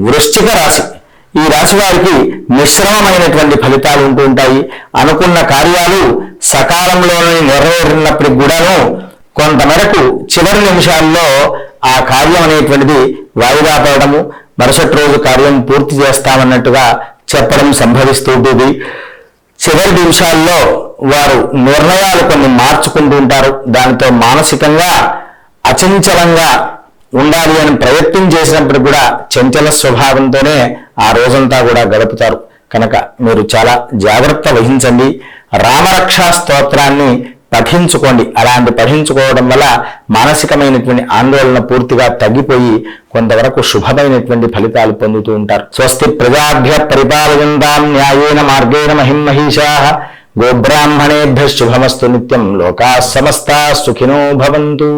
వృశ్చిక రాశి. ఈ రాశి వారికి మిశ్రమమైనటువంటి ఫలితాలు ఉంటూ ఉంటాయి. అనుకున్న కార్యాలు సకాలంలోనే నెరవేరినప్పటికి కూడాను కొంతమేరకు చివరి నిమిషాల్లో ఆ కార్యం అనేటువంటిది వాయిదా పడము, మరుసటి రోజు కార్యం పూర్తి చేస్తామన్నట్టుగా చెప్పడం సంభవిస్తూ ఉంటుంది. చివరి నిమిషాల్లో వారు నిర్ణయాలు కొన్ని మార్చుకుంటూ ఉంటారు. దానితో మానసికంగా అచంచలంగా ఉండాలి అని ప్రయత్నం చేసినప్పుడు కూడా చంచల స్వభావంతోనే ఆ రోజంతా కూడా గడుపుతారు. కనుక మీరు చాలా జాగ్రత్త వహించండి. రామరక్షా స్తోత్రాన్ని పఠించుకోండి. అలాంటి పఠించుకోవడం వల్ల మానసికమైనటువంటి ఆందోళన పూర్తిగా తగ్గిపోయి కొంతవరకు శుభమైనటువంటి ఫలితాలు పొందుతూ ఉంటారు. స్వస్తి ప్రజాభ్య పరిపాలయంతాం న్యాయేన మార్గేణ మహిమహీషాః గోబ్రాహ్మణేభ్యః శుభమస్తు నిత్యం. లోకాః సమస్తాః సుఖినో భవంతు.